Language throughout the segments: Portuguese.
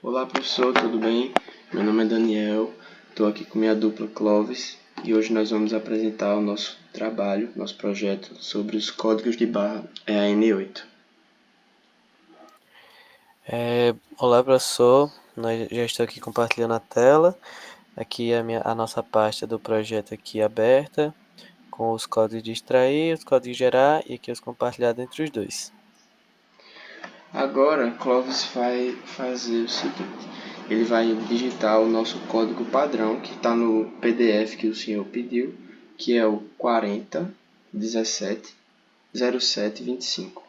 Olá professor, tudo bem? Meu nome é Daniel, estou aqui com minha dupla Clovis e hoje nós vamos apresentar o nosso trabalho, nosso projeto sobre os códigos de barra EAN8. Olá, professor. Nós já estou aqui compartilhando a tela. Aqui a nossa pasta do projeto aqui aberta, com os códigos de extrair, os códigos de gerar e aqui os compartilhados entre os dois. Agora Clovis vai fazer o seguinte, ele vai digitar o nosso código padrão que está no PDF que o senhor pediu, que é o 40170725.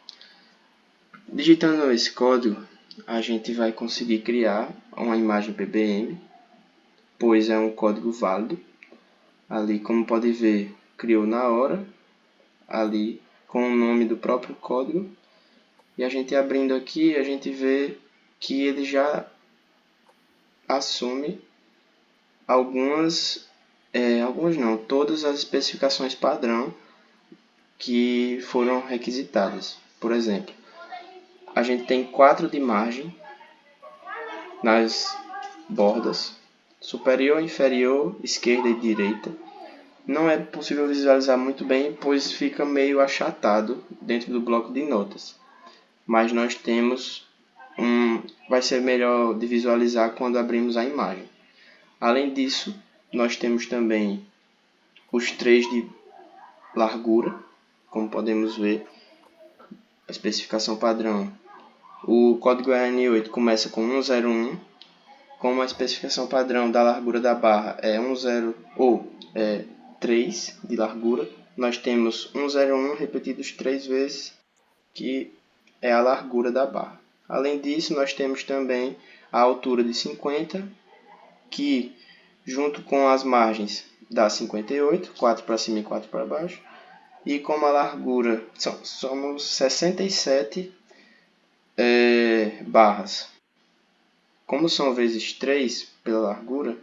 Digitando esse código, a gente vai conseguir criar uma imagem PBM, pois é um código válido. Ali, como pode ver, criou na hora, ali com o nome do próprio código. E a gente abrindo aqui, a gente vê que ele já assume todas as especificações padrão que foram requisitadas. Por exemplo, a gente tem 4 de margem nas bordas, superior, inferior, esquerda e direita. Não é possível visualizar muito bem, pois fica meio achatado dentro do bloco de notas. Mas nós temos vai ser melhor de visualizar quando abrimos a imagem. Além disso, nós temos também os 3 de largura, como podemos ver, a especificação padrão. O código EAN8 começa com 101, como a especificação padrão da largura da barra é 3 de largura, nós temos 101 repetidos 3 vezes, que é a largura da barra. Além disso, nós temos também a altura de 50, que junto com as margens dá 58, 4 para cima e 4 para baixo. E como a largura somos 67 barras. Como são vezes 3 pela largura,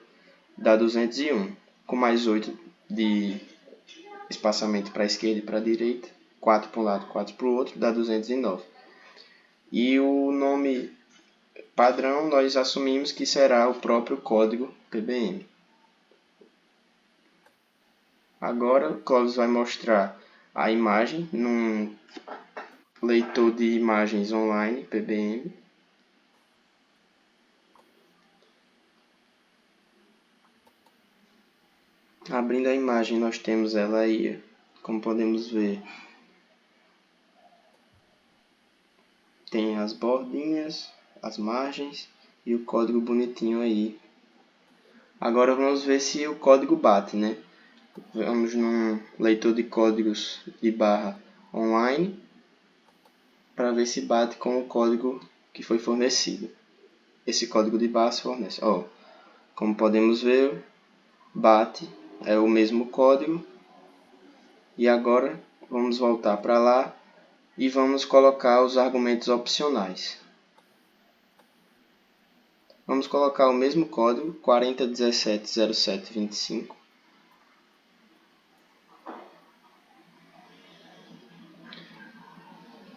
dá 201, com mais 8 de espaçamento para a esquerda e para a direita, 4 para um lado, 4 para o outro, dá 209. E o nome padrão nós assumimos que será o próprio código PBM. Agora o Clovis vai mostrar a imagem num leitor de imagens online PBM. Abrindo a imagem, nós temos ela aí, como podemos ver. Tem as bordinhas, as margens e o código bonitinho aí. Agora vamos ver se o código bate, né? Vamos num leitor de códigos de barra online para ver se bate com o código que foi fornecido. Esse código de barra se fornece. Como podemos ver, bate, é o mesmo código. E agora vamos voltar para lá e vamos colocar os argumentos opcionais. Vamos colocar o mesmo código, 40170725.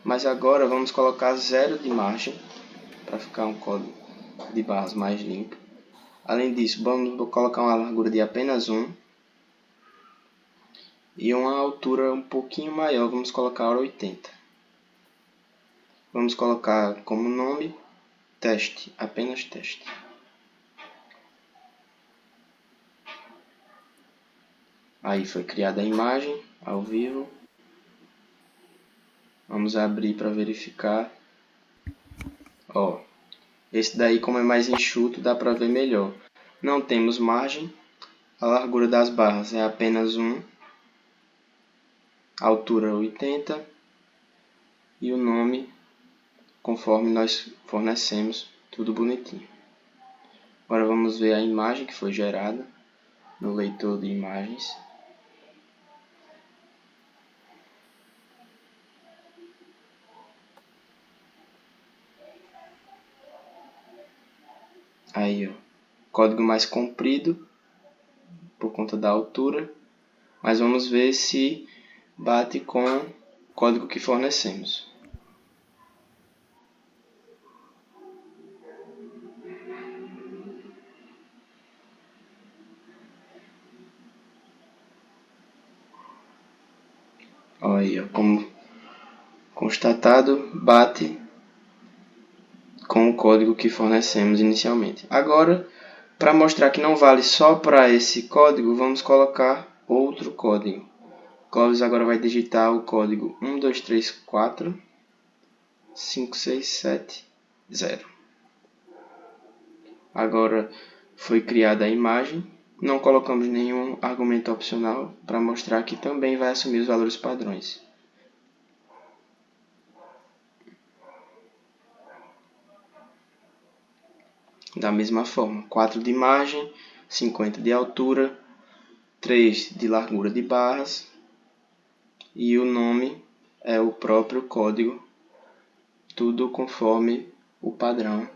Mas agora vamos colocar 0 de margem, para ficar um código de barras mais limpo. Além disso, vamos colocar uma largura de apenas 1. E uma altura um pouquinho maior, vamos colocar 80. Vamos colocar como nome teste, apenas teste. Aí foi criada a imagem ao vivo. Vamos abrir para verificar. Esse daí, como é mais enxuto, dá para ver melhor. Não temos margem. A largura das barras é apenas 1. A altura 80. E o nome, conforme nós fornecemos, tudo bonitinho. Agora vamos ver a imagem que foi gerada no leitor de imagens. Aí, código mais comprido por conta da altura, mas vamos ver se bate com o código que fornecemos. Olha aí, ó, como constatado, bate com o código que fornecemos inicialmente. Agora, para mostrar que não vale só para esse código, vamos colocar outro código. Clóvis agora vai digitar o código 1234567 Agora foi criada a imagem. Não colocamos nenhum argumento opcional para mostrar que também vai assumir os valores padrões. Da mesma forma, 4 de margem, 50 de altura, 3 de largura de barras e o nome é o próprio código, tudo conforme o padrão,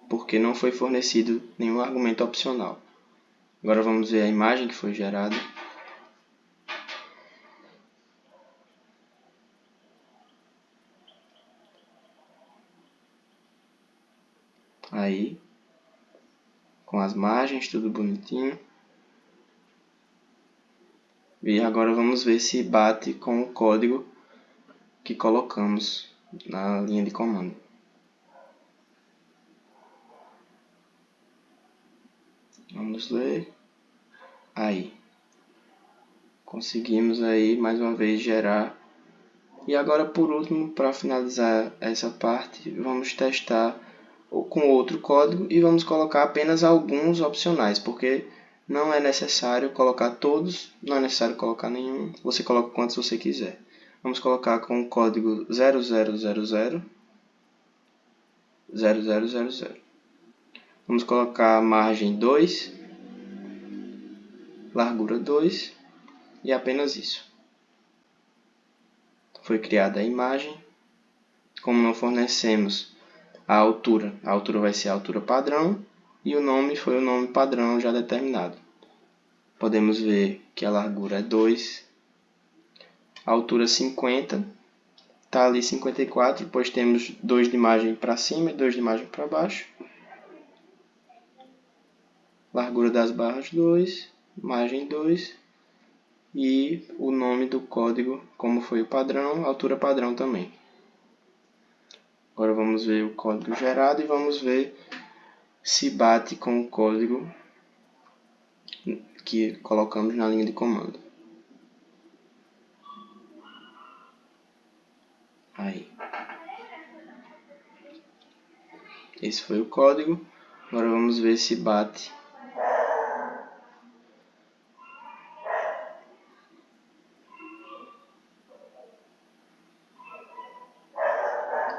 porque não foi fornecido nenhum argumento opcional. Agora vamos ver a imagem que foi gerada. Aí, com as margens, tudo bonitinho. E agora vamos ver se bate com o código que colocamos na linha de comando. Vamos ler. Aí. Conseguimos aí mais uma vez gerar. E agora por último, para finalizar essa parte, vamos testar com outro código e vamos colocar apenas alguns opcionais, porque não é necessário colocar todos, não é necessário colocar nenhum, você coloca quantos você quiser. Vamos colocar com o código 0000 0000. Vamos colocar margem 2, largura 2 e apenas isso. Foi criada a imagem. Como não fornecemos a altura vai ser a altura padrão e o nome foi o nome padrão já determinado. Podemos ver que a largura é 2, a altura 50, está ali 54, pois temos 2 de margem para cima e 2 de margem para baixo. Largura das barras 2, margem 2 e o nome do código, como foi o padrão, altura padrão também. Agora vamos ver o código gerado e vamos ver se bate com o código que colocamos na linha de comando. Aí. Esse foi o código. Agora vamos ver se bate.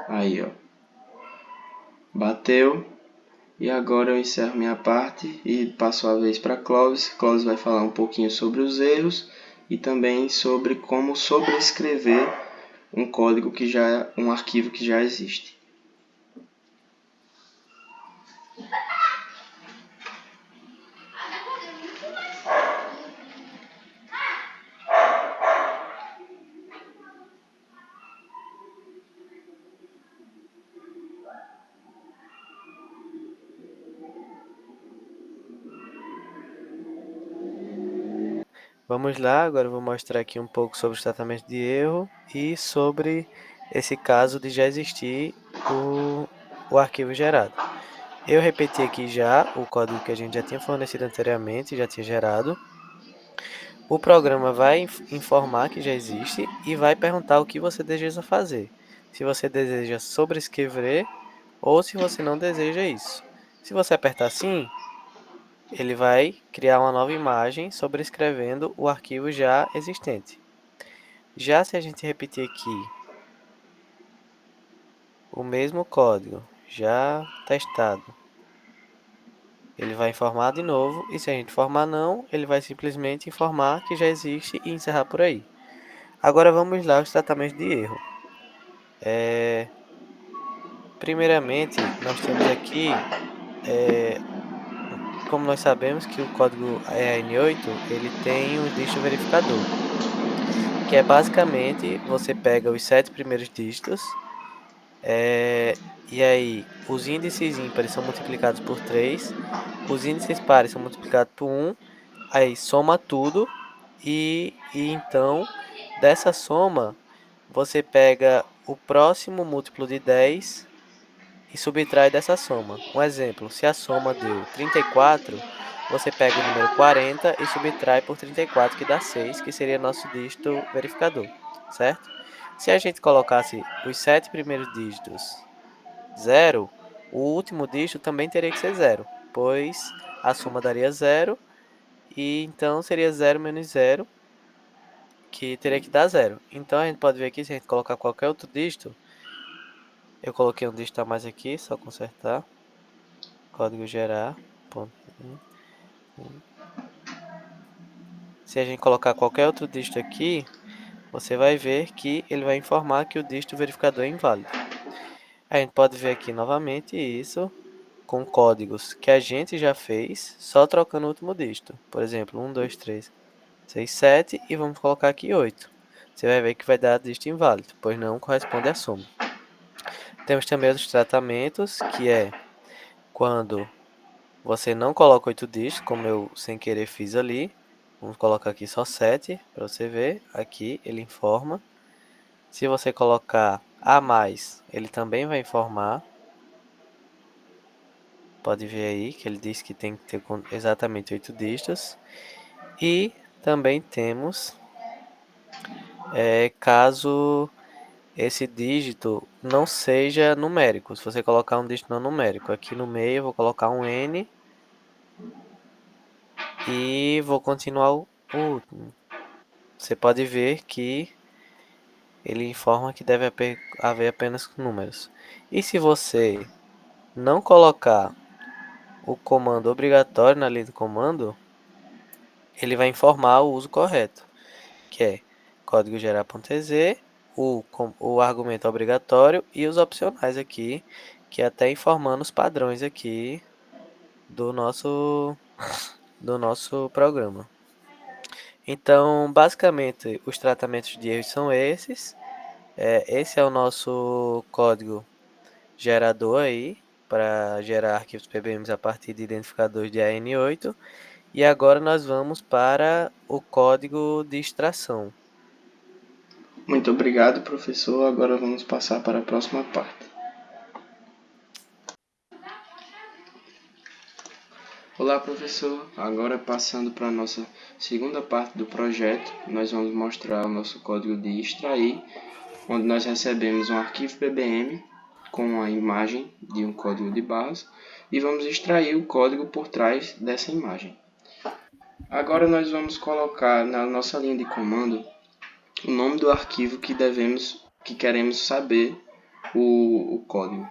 Aí, ó. Bateu. E agora eu encerro minha parte e passo a vez para Clóvis. Clóvis vai falar um pouquinho sobre os erros e também sobre como sobrescrever um código que já um arquivo que já existe. Vamos lá, agora eu vou mostrar aqui um pouco sobre o tratamento de erro e sobre esse caso de já existir o arquivo gerado. Eu repeti aqui já o código que a gente já tinha fornecido anteriormente, já tinha gerado. O programa vai informar que já existe e vai perguntar o que você deseja fazer. Se você deseja sobrescrever ou se você não deseja isso. Se você apertar sim, ele vai criar uma nova imagem sobrescrevendo o arquivo já existente. Já se a gente repetir aqui o mesmo código já testado, ele vai informar de novo, e se a gente informar não, ele vai simplesmente informar que já existe e encerrar por aí. Agora vamos lá aos tratamentos de erro. Primeiramente, nós temos aqui, como nós sabemos que o código EAN8 ele tem um dígito verificador, que é basicamente você pega os 7 primeiros dígitos, e aí os índices ímpares são multiplicados por 3, os índices pares são multiplicados por 1, aí soma tudo e então Dessa soma, você pega o próximo múltiplo de 10 e subtrai dessa soma. Um exemplo, se a soma deu 34, você pega o número 40 e subtrai por 34, que dá 6, que seria nosso dígito verificador, certo? Se a gente colocasse os 7 primeiros dígitos 0, o último dígito também teria que ser 0, pois a soma daria 0, e então seria 0 menos 0, que teria que dar 0. Então a gente pode ver aqui, se a gente colocar qualquer outro dígito, eu coloquei um dígito a mais aqui, só consertar, código gerar, ponto. Se a gente colocar qualquer outro dígito aqui, você vai ver que ele vai informar que o dígito verificador é inválido. A gente pode ver aqui novamente isso com códigos que a gente já fez, só trocando o último dígito. Por exemplo, 1, 2, 3, 6, 7 e vamos colocar aqui 8. Você vai ver que vai dar dígito inválido, pois não corresponde à soma. Temos também os tratamentos, que é quando você não coloca 8 dígitos, como eu sem querer fiz ali. Vamos colocar aqui só 7 para você ver. Aqui ele informa. Se você colocar a mais, ele também vai informar. Pode ver aí que ele diz que tem que ter exatamente 8 dígitos. E também temos caso esse dígito não seja numérico. Se você colocar um dígito não numérico, aqui no meio eu vou colocar um N e vou continuar o último. Você pode ver que ele informa que deve haver apenas números. E se você não colocar o comando obrigatório na linha do comando, ele vai informar o uso correto, que é código gerar.ez, o argumento obrigatório e os opcionais aqui, que é até informando os padrões aqui do nosso programa. Então, basicamente, os tratamentos de erros são esses. Esse é o nosso código gerador aí, para gerar arquivos PBMs a partir de identificadores de AN8. E agora nós vamos para o código de extração. Muito obrigado, professor. Agora vamos passar para a próxima parte. Olá, professor. Agora passando para a nossa segunda parte do projeto, nós vamos mostrar o nosso código de extrair, onde nós recebemos um arquivo PBM com a imagem de um código de barras e vamos extrair o código por trás dessa imagem. Agora nós vamos colocar na nossa linha de comando o nome do arquivo que queremos saber o código.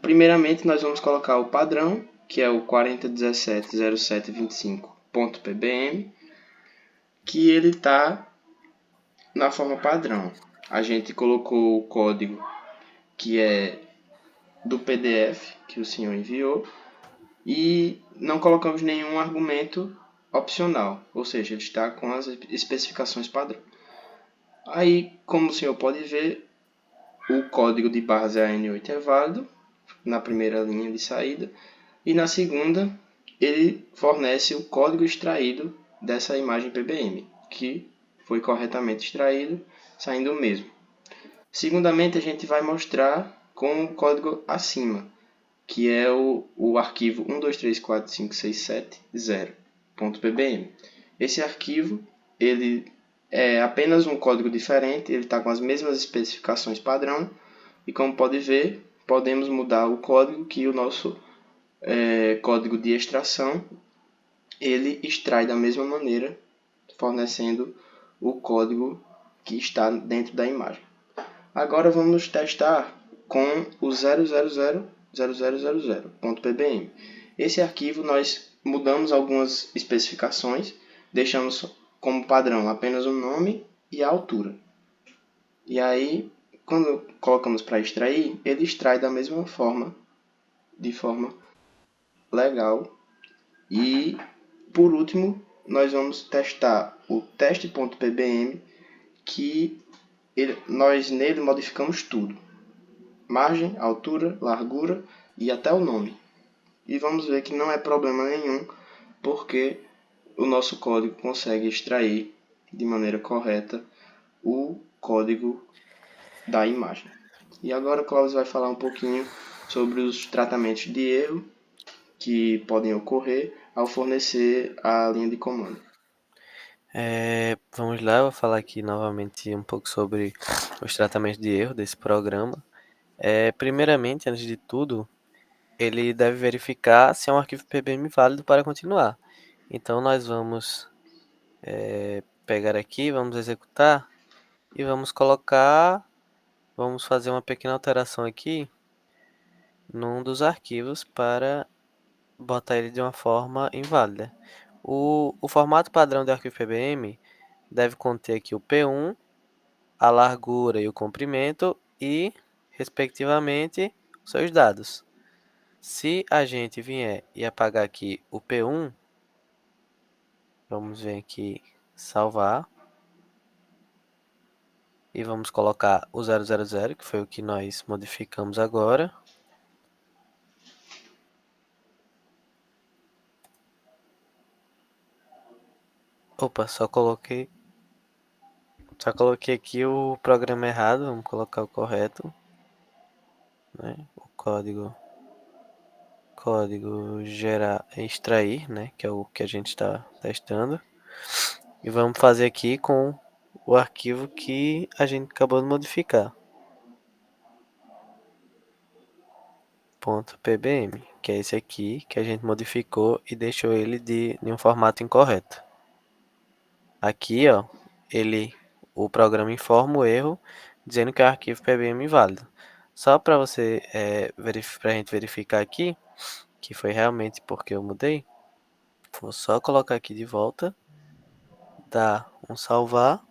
Primeiramente nós vamos colocar o padrão, que é o 40170725.pbm, que ele está na forma padrão. A gente colocou o código que é do PDF que o senhor enviou e não colocamos nenhum argumento opcional, ou seja, ele está com as especificações padrão. Aí, como o senhor pode ver, o código de barras AN8 é válido na primeira linha de saída e na segunda ele fornece o código extraído dessa imagem PBM, que foi corretamente extraído, saindo o mesmo. Segundamente, a gente vai mostrar com o código acima, que é o arquivo 1234567.0.pbm. Esse arquivo ele é apenas um código diferente, ele está com as mesmas especificações padrão, e como pode ver, podemos mudar o código que o nosso código de extração ele extrai da mesma maneira, fornecendo o código que está dentro da imagem. Agora vamos testar com o 0000000.pbm. Esse arquivo nós mudamos algumas especificações, deixamos como padrão apenas o nome e a altura. E aí, quando colocamos para extrair, ele extrai da mesma forma, de forma legal. E, por último, nós vamos testar o teste.pbm, que nós nele modificamos tudo. Margem, altura, largura e até o nome. E vamos ver que não é problema nenhum, porque o nosso código consegue extrair de maneira correta o código da imagem. E agora o Cláudio vai falar um pouquinho sobre os tratamentos de erro que podem ocorrer ao fornecer a linha de comando. Vamos lá, eu vou falar aqui novamente um pouco sobre os tratamentos de erro desse programa. Primeiramente, antes de tudo, ele deve verificar se é um arquivo PBM válido para continuar. Então, nós vamos pegar aqui, vamos executar e vamos fazer uma pequena alteração aqui num dos arquivos para botar ele de uma forma inválida. O formato padrão do arquivo PBM deve conter aqui o P1, a largura e o comprimento e, respectivamente, os seus dados. Se a gente vier e apagar aqui o P1, vamos vir aqui salvar e vamos colocar o 000, que foi o que nós modificamos agora. Opa, só coloquei aqui o programa errado, vamos colocar o correto, né? O código gerar extrair, né? Que é o que a gente está testando. E vamos fazer aqui com o arquivo que a gente acabou de modificar. .pbm, que é esse aqui que a gente modificou e deixou ele em um formato incorreto. Aqui, ó, o programa informa o erro, dizendo que é o arquivo PBM inválido. Só para você pra gente verificar aqui, que foi realmente porque eu mudei, vou só colocar aqui de volta, dar um salvar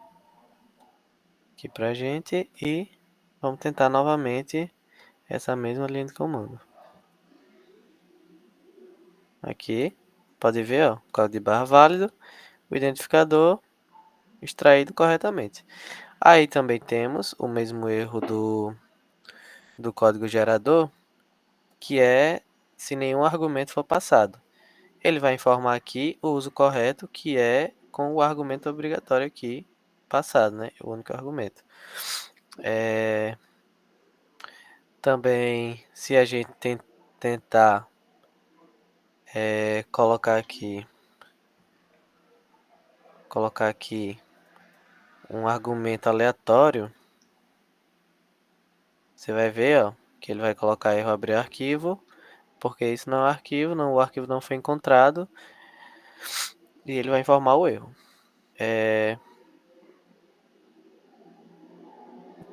aqui pra gente e vamos tentar novamente essa mesma linha de comando. Aqui, pode ver, ó, código de barra válido, o identificador extraído corretamente. Aí também temos o mesmo erro do código gerador, que é se nenhum argumento for passado. Ele vai informar aqui o uso correto, que é com o argumento obrigatório aqui passado, né? O único argumento. Também, se a gente tentar colocar aqui um argumento aleatório, você vai ver, ó, que ele vai colocar erro abrir arquivo, porque isso não é arquivo, o arquivo não foi encontrado, e ele vai informar o erro.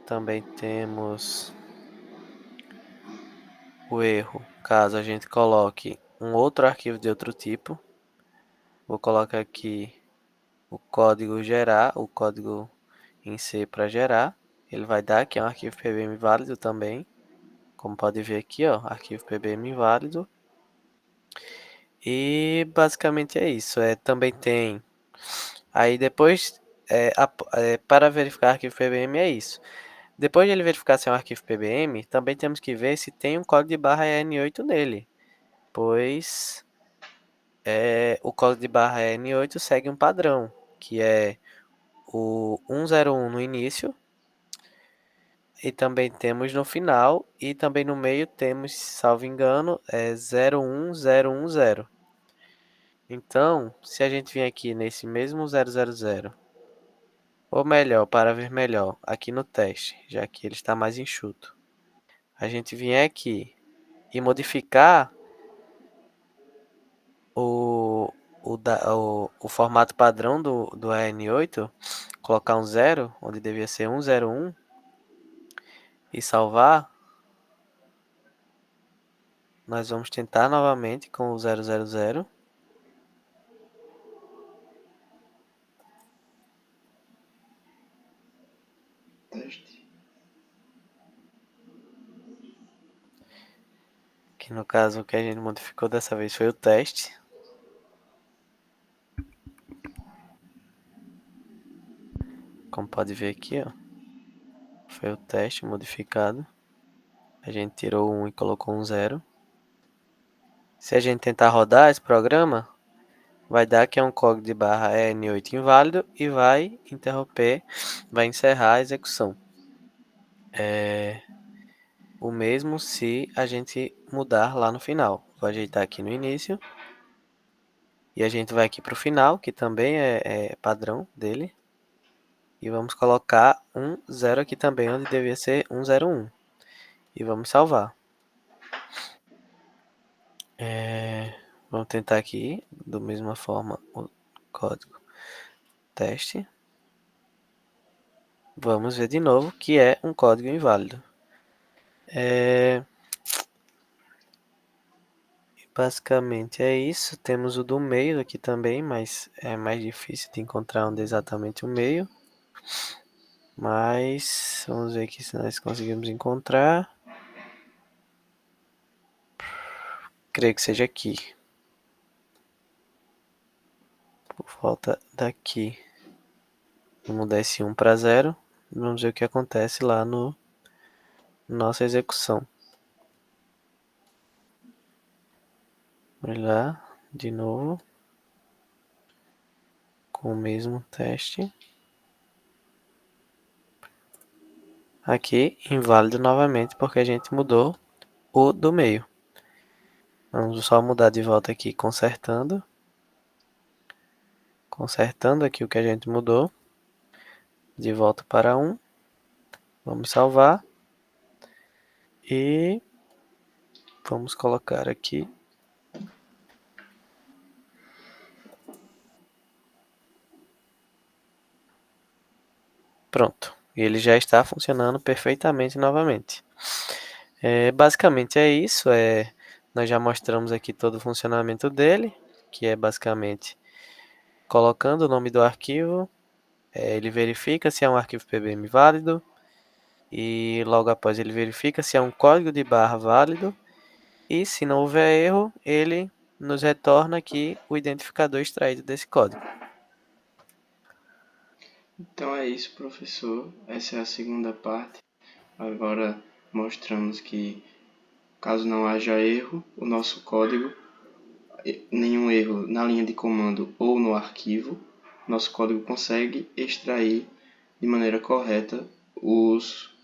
Também temos o erro, caso a gente coloque um outro arquivo de outro tipo. Vou colocar aqui o código gerar, o código em C para gerar. Ele vai dar aqui um arquivo PBM válido também. Como pode ver aqui, ó, arquivo PBM válido. E basicamente é isso. Também tem. Aí depois, para verificar arquivo PBM é isso. Depois de ele verificar se é um arquivo PBM, também temos que ver se tem um código de barra N8 nele, pois o código de barra N8 segue um padrão, que é o 101 no início, e também temos no final, e também no meio temos, salvo engano, 01010. Então, se a gente vir aqui nesse mesmo 000, ou melhor, para ver melhor, aqui no teste, já que ele está mais enxuto, a gente vier aqui e modificar o formato padrão do AN8, colocar um 0, onde devia ser 101, e salvar, nós vamos tentar novamente com o 000. Teste. Que no caso o que a gente modificou dessa vez foi o teste. Como pode ver aqui, ó, foi o teste modificado. A gente tirou um e colocou um 0. Se a gente tentar rodar esse programa, vai dar que é um código de barra N8 inválido e vai interromper, vai encerrar a execução. O mesmo se a gente mudar lá no final. Vou ajeitar aqui no início. E a gente vai aqui para o final, que também é padrão dele. E vamos colocar um 0 aqui também, onde devia ser 101. E vamos salvar. Vamos tentar aqui, da mesma forma, o código teste. Vamos ver de novo que é um código inválido. Basicamente é isso. Temos o do meio aqui também, mas é mais difícil de encontrar onde é exatamente o meio. Mas vamos ver aqui se nós conseguimos encontrar. Creio que seja aqui. Por falta daqui. Vamos mudar esse 1 para 0. Vamos ver o que acontece lá no nossa execução. Vamos lá, de novo. Com o mesmo teste. Aqui, inválido novamente, porque a gente mudou o do meio. Vamos só mudar de volta aqui, consertando. Consertando aqui o que a gente mudou. De volta para 1. Vamos salvar. E vamos colocar aqui. Pronto. E ele já está funcionando perfeitamente novamente. Basicamente é isso. Nós já mostramos aqui todo o funcionamento dele, que é basicamente colocando o nome do arquivo. Ele verifica se é um arquivo PBM válido. E logo após ele verifica se é um código de barra válido. E se não houver erro, ele nos retorna aqui o identificador extraído desse código. Então é isso, professor. Essa é a segunda parte. Agora mostramos que, caso não haja erro, o nosso código, nenhum erro na linha de comando ou no arquivo, nosso código consegue extrair de maneira correta os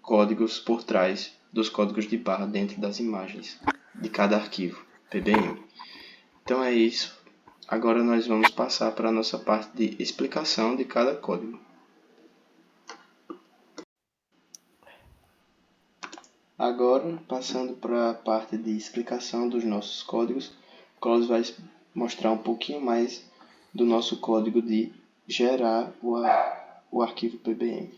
códigos por trás dos códigos de barra dentro das imagens de cada arquivo PBM. Então é isso. Agora nós vamos passar para a nossa parte de explicação de cada código. Agora, passando para a parte de explicação dos nossos códigos, o Cláudio vai mostrar um pouquinho mais do nosso código de gerar o arquivo PBM.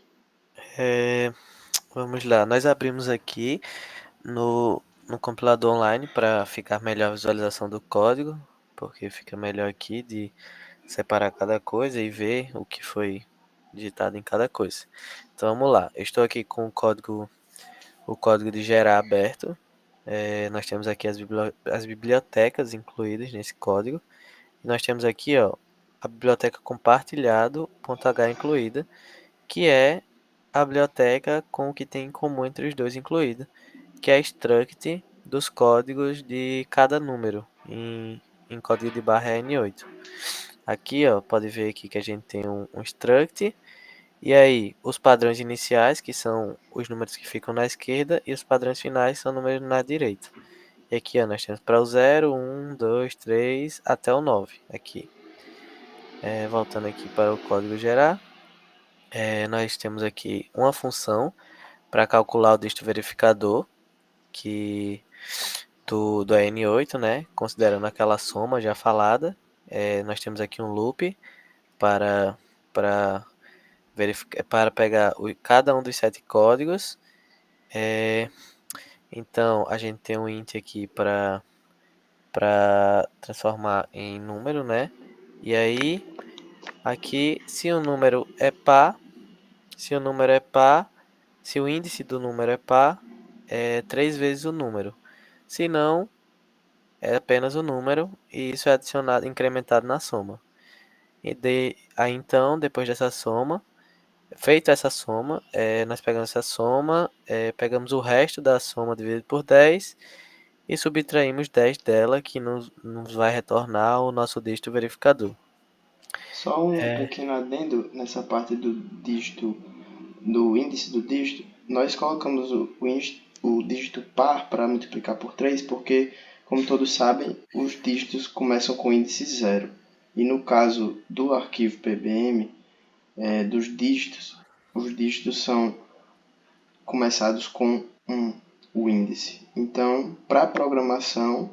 Vamos lá, nós abrimos aqui no compilador online para ficar melhor a visualização do código, porque fica melhor aqui de separar cada coisa e ver o que foi digitado em cada coisa. Então vamos lá, eu estou aqui com o código de gerar aberto. Nós temos aqui as bibliotecas incluídas nesse código. E nós temos aqui ó, a biblioteca compartilhado.h incluída, que é a biblioteca com o que tem em comum entre os dois incluído, que é a struct dos códigos de cada número em código de barra N8. Aqui, ó, pode ver aqui que a gente tem um struct, e aí os padrões iniciais, que são os números que ficam na esquerda, e os padrões finais são números na direita. E aqui, ó, nós temos para o 0, 1, 2, 3, até o 9, aqui. Voltando aqui para o código gerar, nós temos aqui uma função para calcular o dígito verificador, que do N8, né? Considerando aquela soma já falada, nós temos aqui um loop para verificar, para pegar cada um dos 7 códigos. Então a gente tem um int aqui para transformar em número, né? E aí aqui, se o número é par, se o índice do número é par, é 3 vezes o número. Se não, é apenas o número e isso é adicionado, incrementado na soma. Aí então, depois dessa soma, feita essa soma, nós pegamos essa soma, pegamos o resto da soma dividido por 10 e subtraímos 10 dela, que nos vai retornar o nosso dígito verificador. Só um pequeno adendo nessa parte do dígito, do índice do dígito. Nós colocamos o dígito par para multiplicar por 3 porque, como todos sabem, os dígitos começam com o índice zero. E no caso do arquivo PBM, dos dígitos, os dígitos são começados com 1, o índice. Então, para a programação,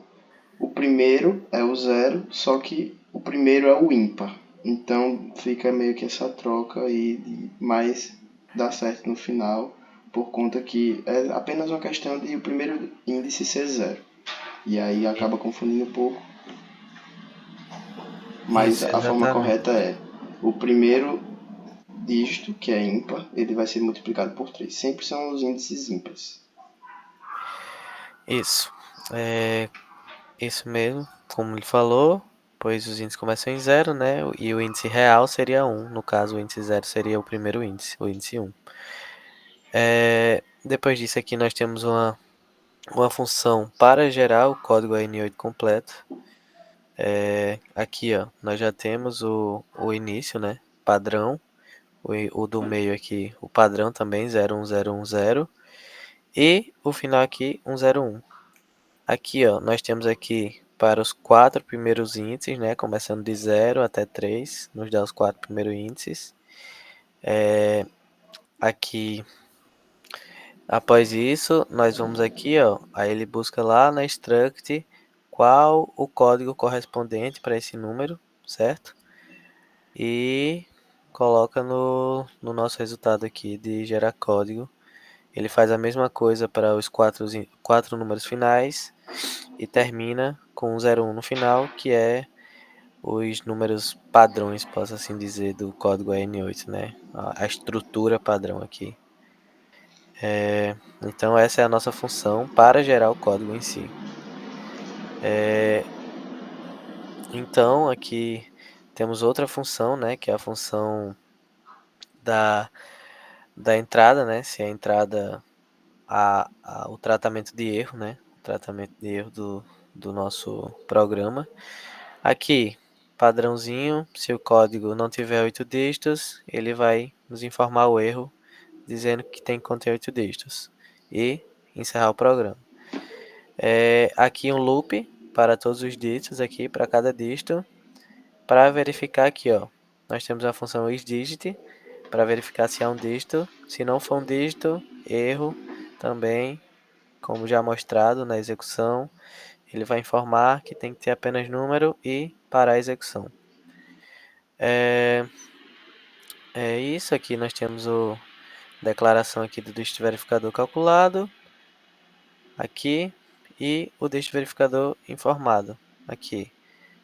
o primeiro é o zero, só que o primeiro é o ímpar. Então fica meio que essa troca aí, mas dá certo no final, por conta que é apenas uma questão de o primeiro índice ser zero. E aí acaba confundindo um pouco. Mas Isso, a forma exatamente. correta é o primeiro dígito, que é ímpar, ele vai ser multiplicado por 3. Sempre são os índices ímpares. Isso. Isso mesmo, como ele falou, pois os índices começam em zero, né? E o índice real seria 1. No caso, o índice zero seria o primeiro índice, o índice 1. Depois disso aqui nós temos uma função para gerar o código AN8 completo. Aqui, ó, nós já temos o início, né? Padrão. O do meio aqui, o padrão também, 01010. E o final aqui, 101. Aqui, ó, nós temos aqui para os 4 primeiros índices, né? Começando de 0 até 3, nos dá os 4 primeiros índices. Aqui, após isso, nós vamos aqui, ó, aí ele busca lá na struct qual o código correspondente para esse número, certo? E coloca no nosso resultado aqui de gerar código. Ele faz a mesma coisa para os quatro números finais e termina com 01 no final, que é os números padrões, posso assim dizer, do código AN8, né? A estrutura padrão aqui. Então essa é a nossa função para gerar o código em si. Então aqui temos outra função, né? Que é a função da, da entrada, né? Se a entrada o tratamento de erro, né? O tratamento de erro do nosso programa. Aqui, padrãozinho, se o código não tiver 8 dígitos, ele vai nos informar o erro, dizendo que tem que conter 8 dígitos. E encerrar o programa. Aqui um loop para todos os dígitos, aqui para cada dígito. Para verificar aqui, ó, nós temos a função isDigit, para verificar se é um dígito. Se não for um dígito, erro também, como já mostrado na execução, ele vai informar que tem que ter apenas número e parar a execução. É isso aqui, nós temos a declaração aqui do dígito verificador calculado, aqui, e o dígito verificador informado, aqui.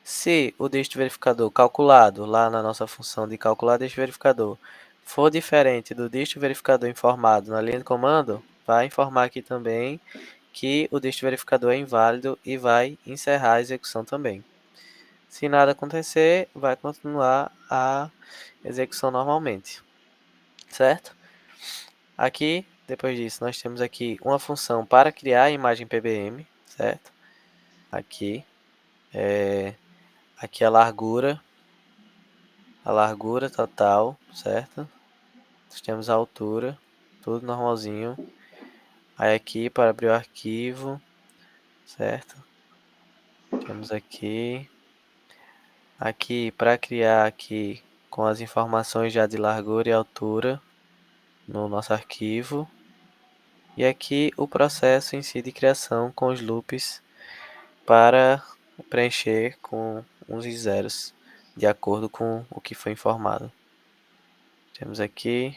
Se o dígito verificador calculado, lá na nossa função de calcular dígito verificador, for diferente do dígito verificador informado na linha de comando, vai informar aqui também que o dígito verificador é inválido e vai encerrar a execução também. Se nada acontecer, vai continuar a execução normalmente, certo? Aqui, depois disso, nós temos aqui uma função para criar a imagem PBM, certo? Aqui, aqui a largura total, certo? Nós temos a altura, tudo normalzinho. Aí aqui para abrir o arquivo, certo? Temos aqui para criar aqui com as informações já de largura e altura no nosso arquivo. E aqui o processo em si de criação com os loops para preencher com uns e zeros de acordo com o que foi informado. Temos aqui,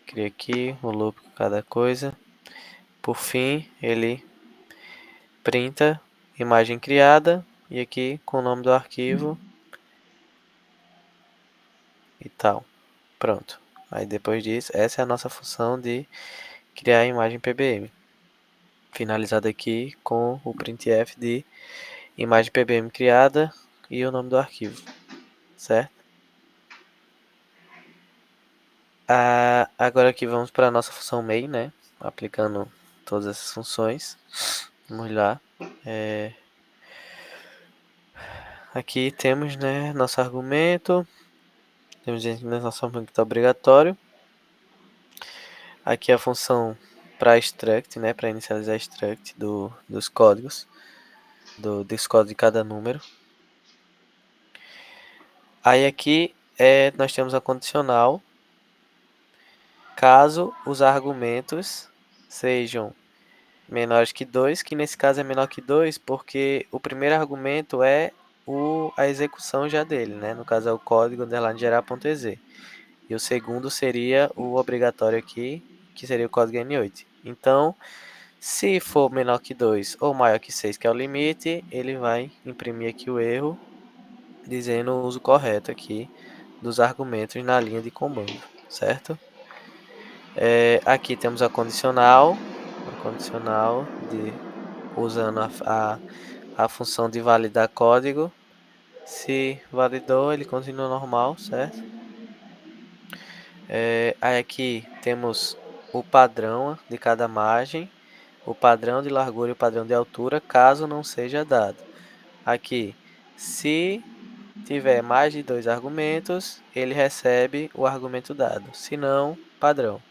cria aqui um loop com cada coisa. Por fim, ele printa imagem criada e aqui com o nome do arquivo e tal. Pronto. Aí depois disso, essa é a nossa função de criar a imagem PBM. Finalizado aqui com o printf de imagem PBM criada e o nome do arquivo, certo? Agora aqui vamos para a nossa função main, né? Aplicando todas essas funções. Vamos lá. Aqui temos, né, nosso argumento. Temos nosso argumento obrigatório. Aqui a função para struct, né, para inicializar struct dos códigos, dos códigos de cada número. Aí aqui nós temos a condicional, caso os argumentos sejam menores que 2, que nesse caso é menor que 2, porque o primeiro argumento é a execução já dele, né? No caso é o código underline gerar.exe. E o segundo seria o obrigatório aqui, que seria o código N8. Então, se for menor que 2 ou maior que 6, que é o limite, ele vai imprimir aqui o erro, dizendo o uso correto aqui dos argumentos na linha de comando, certo? Aqui temos a condicional usando a função de validar código. Se validou, ele continua normal, certo? Aí aqui temos o padrão de cada margem, o padrão de largura e o padrão de altura, caso não seja dado. Aqui, se tiver mais de 2 argumentos, ele recebe o argumento dado, se não, padrão.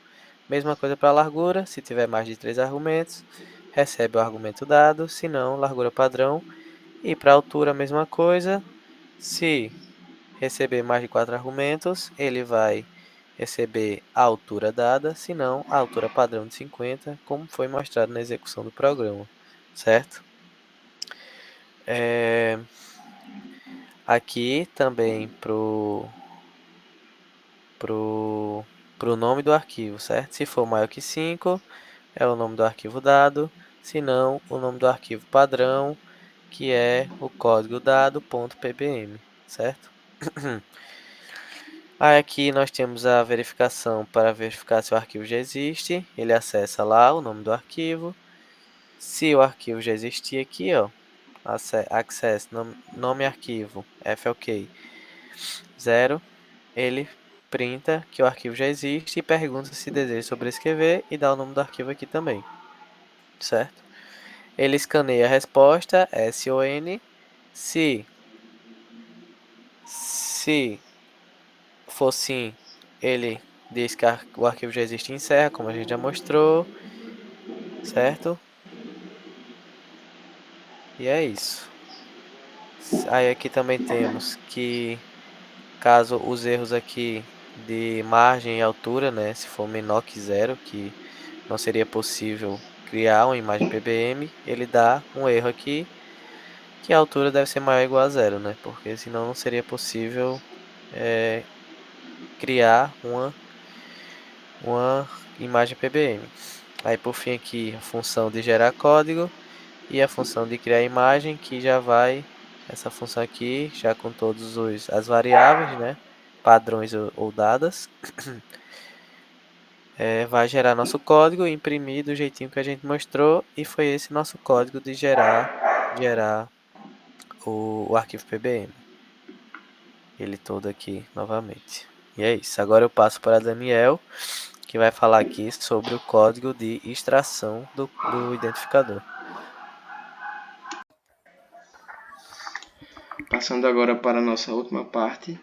Mesma coisa para a largura, se tiver mais de 3 argumentos, recebe o argumento dado, se não, largura padrão. E para a altura, a mesma coisa, se receber mais de 4 argumentos, ele vai receber a altura dada, se não, a altura padrão de 50, como foi mostrado na execução do programa, certo? Aqui também pro nome do arquivo, certo? Se for maior que 5, é o nome do arquivo dado, se não, o nome do arquivo padrão, que é o código dado.pbm, certo? Aí aqui nós temos a verificação para verificar se o arquivo já existe. Ele acessa lá o nome do arquivo. Se o arquivo já existir aqui, ó, access nome arquivo flk 0, ele printa que o arquivo já existe e pergunta se deseja sobrescrever e dá o nome do arquivo aqui também, certo? Ele escaneia a resposta SON. Se for sim, ele diz que o arquivo já existe e encerra, como a gente já mostrou, certo? E é isso. Aí aqui também temos que, caso os erros aqui de margem e altura, né, se for menor que 0, que não seria possível criar uma imagem PBM, ele dá um erro aqui, que a altura deve ser maior ou igual a 0, né, porque senão não seria possível criar uma imagem PBM. Aí por fim aqui a função de gerar código e a função de criar imagem, que já vai, essa função aqui, já com todas as variáveis, né, padrões ou dadas, vai gerar nosso código e imprimir do jeitinho que a gente mostrou, e foi esse nosso código de gerar o arquivo PBM. Ele todo aqui novamente. E é isso. Agora eu passo para Daniel, que vai falar aqui sobre o código de extração do identificador. Passando agora para a nossa última parte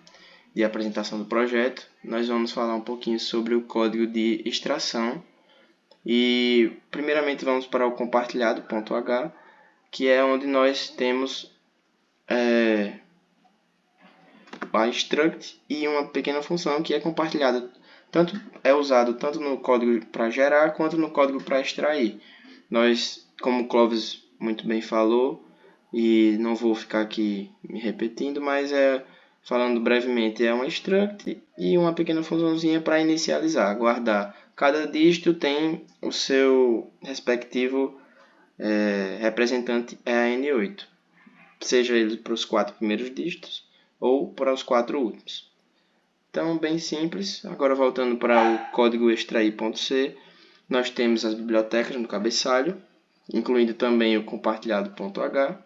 de apresentação do projeto, nós vamos falar um pouquinho sobre o código de extração. E primeiramente vamos para o compartilhado.h, que é onde nós temos a struct e uma pequena função que é compartilhada, é usado tanto no código para gerar quanto no código para extrair. Nós, como o Clóvis muito bem falou, e não vou ficar aqui me repetindo, mas falando brevemente, é uma struct e uma pequena funçãozinha para inicializar, guardar. Cada dígito tem o seu respectivo representante EAN8, seja ele para os 4 primeiros dígitos ou para os 4 últimos. Então, bem simples. Agora, voltando para o código extrair.c, nós temos as bibliotecas no cabeçalho, incluindo também o compartilhado.h.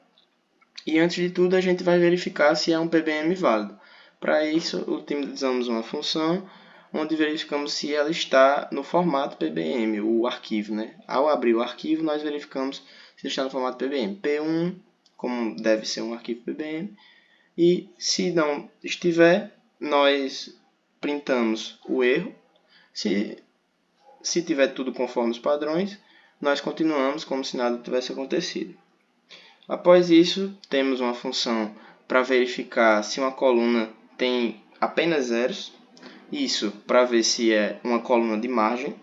E antes de tudo, a gente vai verificar se é um PBM válido. Para isso, utilizamos uma função onde verificamos se ela está no formato PBM, o arquivo, né? Ao abrir o arquivo, nós verificamos se está no formato PBM. P1, como deve ser um arquivo PBM, e se não estiver, nós printamos o erro. Se tiver tudo conforme os padrões, nós continuamos como se nada tivesse acontecido. Após isso, temos uma função para verificar se uma coluna tem apenas zeros. Isso para ver se é uma coluna de margem.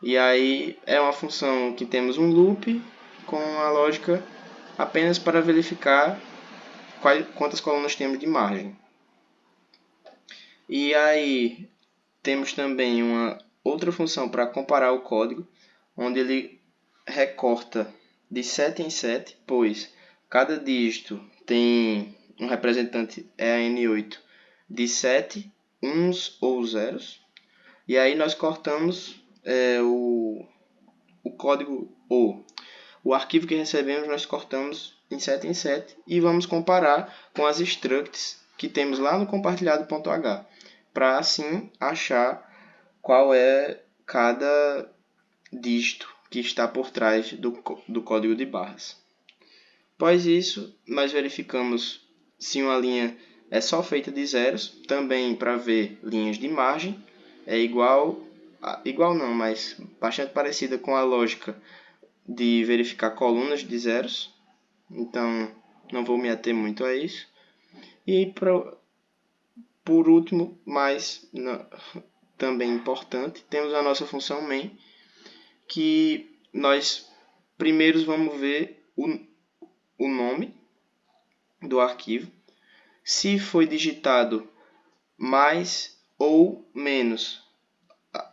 E aí é uma função que temos um loop com a lógica apenas para verificar quantas colunas temos de margem. E aí temos também uma outra função para comparar o código, onde ele recorta de 7 em 7, pois cada dígito tem um representante EAN8 de 7 uns ou zeros. E aí nós cortamos o código ou o arquivo que recebemos, nós cortamos em 7 em 7 e vamos comparar com as structs que temos lá no compartilhado.h, para assim achar qual é cada dígito que está por trás do código de barras. Após isso, nós verificamos se uma linha é só feita de zeros, também para ver linhas de margem, é igual não, mas bastante parecida com a lógica de verificar colunas de zeros, então não vou me ater muito a isso. E por último, mas também importante, temos a nossa função main, que nós primeiro vamos ver o nome do arquivo, se foi digitado mais ou menos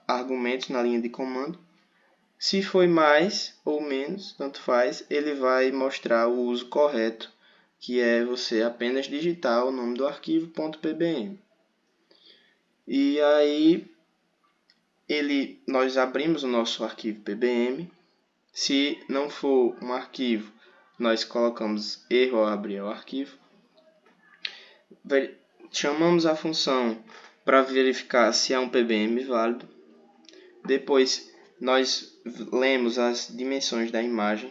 argumentos na linha de comando. Se foi mais ou menos, tanto faz, ele vai mostrar o uso correto, que é você apenas digitar o nome do arquivo .pbm. E aí nós abrimos o nosso arquivo PBM. Se não for um arquivo, nós colocamos erro ao abrir o arquivo. Chamamos a função para verificar se é um PBM válido. Depois nós lemos as dimensões da imagem,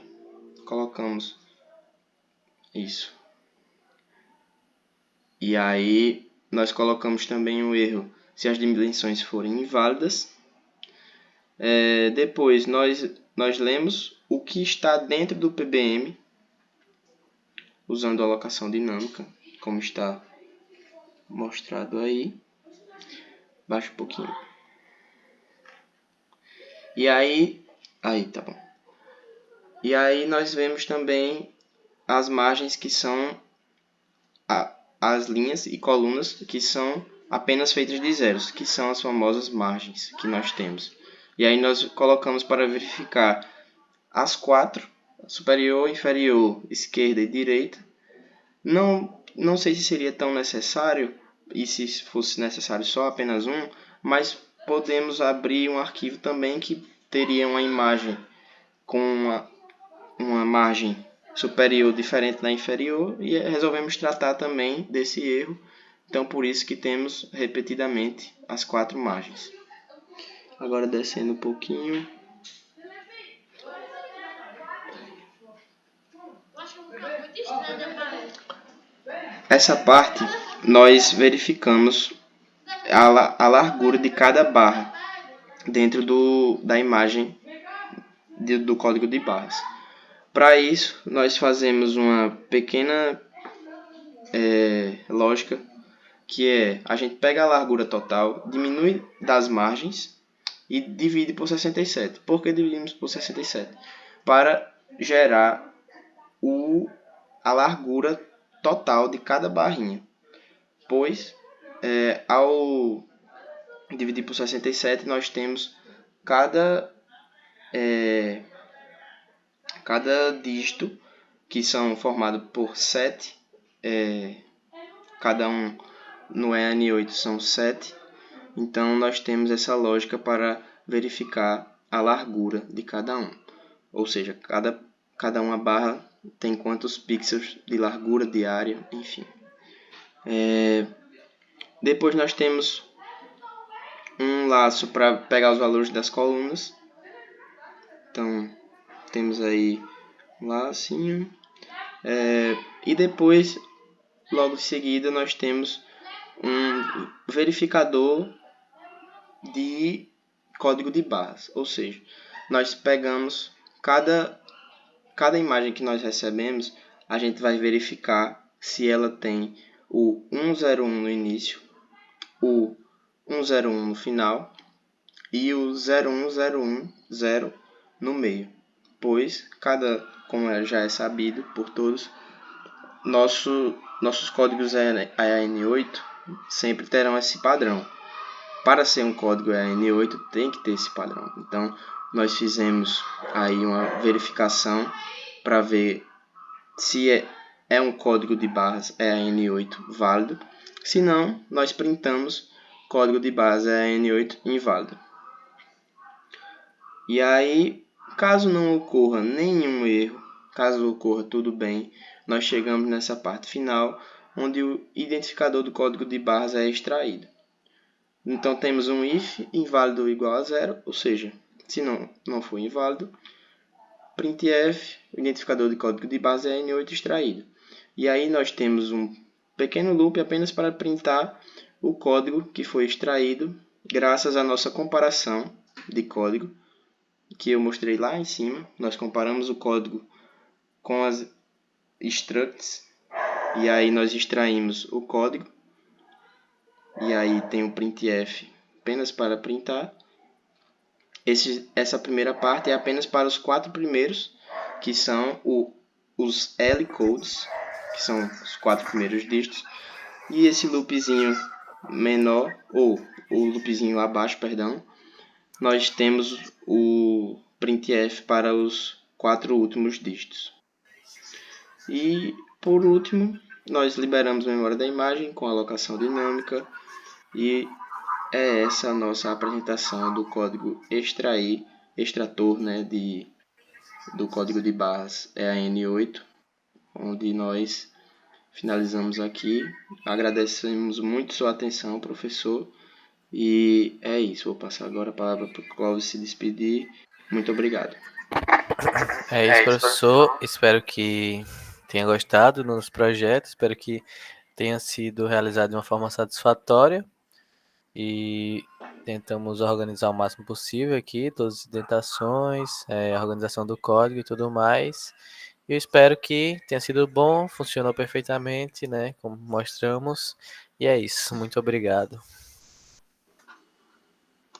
colocamos isso. E aí nós colocamos também o erro se as dimensões forem inválidas. Depois nós lemos o que está dentro do PBM, usando a alocação dinâmica, como está mostrado aí. Baixa um pouquinho. E aí tá bom. E aí nós vemos também as margens, que são as linhas e colunas que são apenas feitas de zeros, que são as famosas margens que nós temos. E aí nós colocamos para verificar as quatro, superior, inferior, esquerda e direita. Não sei se seria tão necessário, e se fosse necessário só apenas um, mas podemos abrir um arquivo também que teria uma imagem com uma margem superior diferente da inferior, e resolvemos tratar também desse erro. Então por isso que temos repetidamente as quatro margens. Agora descendo um pouquinho. Essa parte nós verificamos a largura de cada barra dentro da imagem do código de barras. Para isso, nós fazemos uma pequena lógica, que é a gente pega a largura total, diminui das margens e divide por 67. Por que dividimos por 67? Para gerar a largura total de cada barrinha. Pois, ao dividir por 67, nós temos cada dígito, que são formados por 7, cada um no EAN8 são 7, então nós temos essa lógica para verificar a largura de cada um, ou seja, cada uma barra tem quantos pixels de largura, de área, enfim. Depois nós temos um laço para pegar os valores das colunas. Então, temos aí um lacinho. E depois, logo em seguida, nós temos um verificador de código de barras. Ou seja, nós pegamos cada imagem que nós recebemos, a gente vai verificar se ela tem o 101 no início, o 101 no final e o 01010 no meio, pois como já é sabido por todos, nossos códigos EAN8 sempre terão esse padrão. Para ser um código EAN8 tem que ter esse padrão. Então nós fizemos aí uma verificação para ver se é um código de barras EAN8 válido. Se não, nós printamos código de barras EAN8 inválido. E aí, caso não ocorra nenhum erro, caso ocorra tudo bem, nós chegamos nessa parte final, onde o identificador do código de barras é extraído. Então temos um if inválido igual a zero, ou seja, se não for inválido, printf, o identificador de código de base é N8 extraído. E aí nós temos um pequeno loop apenas para printar o código que foi extraído, graças à nossa comparação de código, que eu mostrei lá em cima. Nós comparamos o código com as structs, e aí nós extraímos o código, e aí tem o printf apenas para printar. Essa primeira parte é apenas para os 4 primeiros, que são os L codes, que são os 4 primeiros dígitos, e esse loopzinho menor, ou o loopzinho abaixo, perdão, nós temos o printf para os 4 últimos dígitos. E por último, nós liberamos a memória da imagem com alocação dinâmica, e é essa a nossa apresentação do código extrator, né, do código de barras EAN8, onde nós finalizamos aqui. Agradecemos muito sua atenção, professor, e é isso. Vou passar agora a palavra para o Clóvis se despedir. Muito obrigado. É isso, professor. Espero que tenha gostado dos projetos. Espero que tenha sido realizado de uma forma satisfatória. E tentamos organizar o máximo possível aqui, todas as indentações, a organização do código e tudo mais. Eu espero que tenha sido bom, funcionou perfeitamente, né, como mostramos. E é isso, muito obrigado.